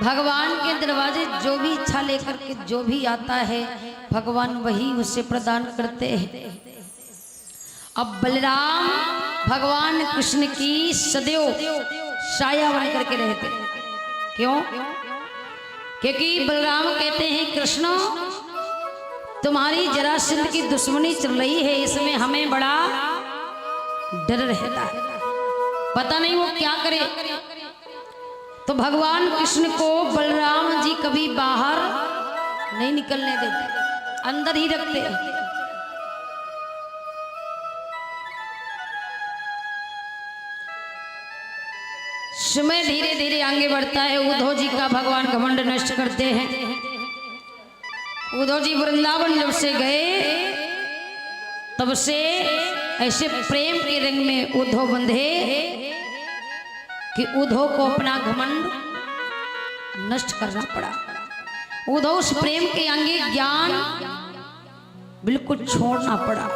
भगवान के दरवाजे जो भी इच्छा लेकर के जो भी आता है भगवान वही उसे प्रदान करते हैं। अब बलराम भगवान कृष्ण की सदैव साया बन करके रहते। क्यों? क्योंकि बलराम कहते हैं कृष्ण तुम्हारी जरासंध की दुश्मनी चल रही है, इसमें हमें बड़ा डर रहता है, पता नहीं वो क्या करे। तो भगवान कृष्ण को बलराम जी कभी बाहर नहीं निकलने देते, अंदर ही रखते। समय धीरे धीरे आगे बढ़ता है। उद्धव जी का भगवान घमंड नष्ट करते हैं। उद्धव जी वृंदावन जब से गए तब से ऐसे प्रेम के रंग में उद्धव बंधे कि उद्धव को अपना घमंड नष्ट करना पड़ा। उद्धव उस प्रेम के आगे ज्ञान बिल्कुल छोड़ना पड़ा,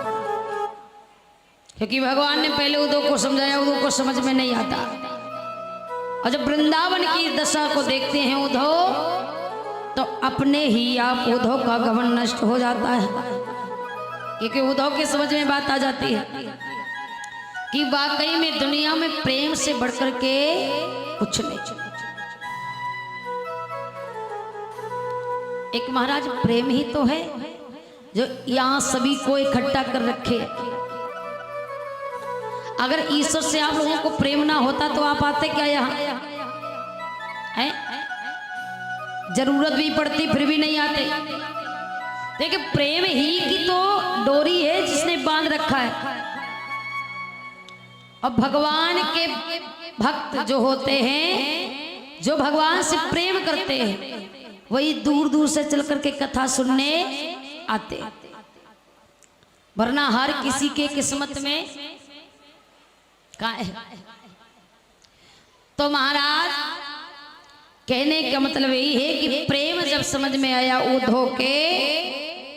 क्योंकि भगवान ने पहले उद्धव को समझाया, उद्धव को समझ में नहीं आता। और जब वृंदावन की दशा को देखते हैं उद्धव, तो अपने ही आप उद्धव का घमंड नष्ट हो जाता है, क्योंकि उद्धव की समझ में बात आ जाती है कि वाकई में दुनिया में प्रेम से बढ़कर के कुछ नहीं। एक महाराज प्रेम ही तो है जो यहां सभी को इकट्ठा कर रखे। अगर ईश्वर से आप लोगों को प्रेम ना होता तो आप आते क्या यहाँ? जरूरत भी पड़ती फिर भी नहीं आते। देखिए प्रेम ही की तो डोरी है जिसने बांध रखा है। अब भगवान के भक्त जो होते हैं, जो भगवान से प्रेम करते हैं, वही दूर दूर से चल करके कथा सुनने आते, वरना हर किसी के किस्मत में कहाँ है। तो महाराज कहने का मतलब यही है कि प्रेम जब समझ में आया उद्धव के,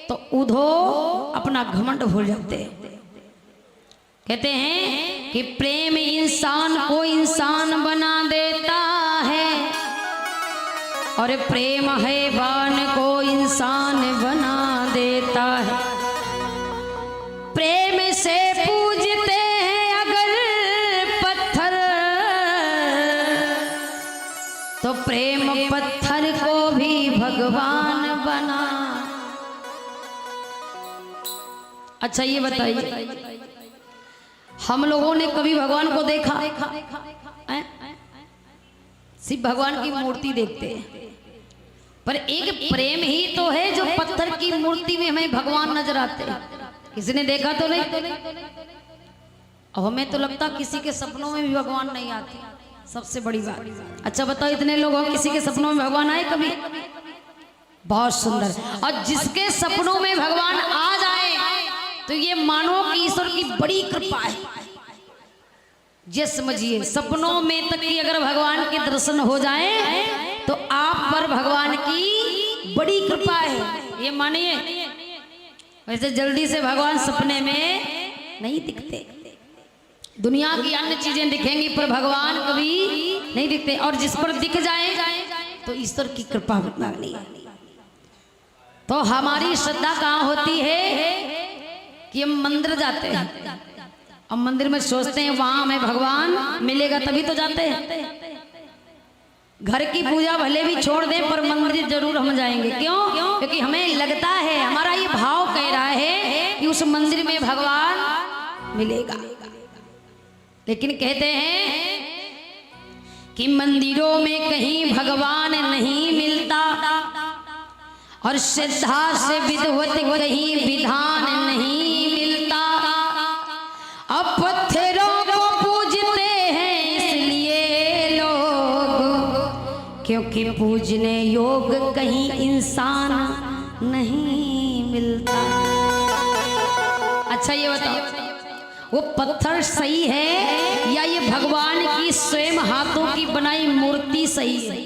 तो उद्धव अपना घमंड भूल जाते हैं। कहते हैं कि प्रेम इंसान को इंसान बना देता है, और प्रेम हैवान को इंसान बना देता है। प्रेम से पूजते हैं अगर पत्थर, तो प्रेम पत्थर को भी भगवान बना। अच्छा ये बताइए, हम लोगों ने कभी भगवान को देखा? सिर्फ भगवान की मूर्ति देखते हैं, पर एक प्रेम ही तो है जो पत्थर की मूर्ति में हमें भगवान नजर आते हैं। किसी ने देखा तो नहीं? अब हमें तो लगता किसी के सपनों में भी भगवान नहीं आते, सबसे बड़ी बात। अच्छा बताओ, इतने लोग हो, किसी के सपनों में भगवान आए कभी? बहुत सुंदर। और जिसके सपनों में भगवान आ जाए तो ये मानो कि ईश्वर की बड़ी कृपा है। ये समझिए, सपनों में तक कि अगर भगवान के दर्शन हो जाए तो आप पर भगवान की बड़ी कृपा है, ये मानिए। वैसे जल्दी से भगवान सपने में नहीं दिखते, दुनिया की अन्य चीजें दिखेंगी पर भगवान कभी नहीं दिखते। और जिस पर दिख जाए तो ईश्वर की कृपा मांगनी है। तो हमारी श्रद्धा कहाँ होती है कि हम मंदिर जाते हैं, अब मंदिर में सोचते हैं वहां हमें भगवान मिलेगा, तभी तो जाते हैं। घर की पूजा भले भी छोड़ दें पर मंदिर जरूर हम जाएंगे। क्यों? क्योंकि हमें लगता है, हमारा ये भाव कह रहा है कि उस मंदिर में भगवान मिलेगा। लेकिन कहते हैं कि मंदिरों में कहीं भगवान नहीं मिलता, और श्रद्धा से विधवत कहीं विधान नहीं मिलता। अब पत्थरों को पूजते हैं इसलिए लोग, क्योंकि पूजने योग कहीं इंसान नहीं मिलता। अच्छा ये बताओ, वो पत्थर सही है या ये भगवान की स्वयं हाथों की बनाई मूर्ति सही है?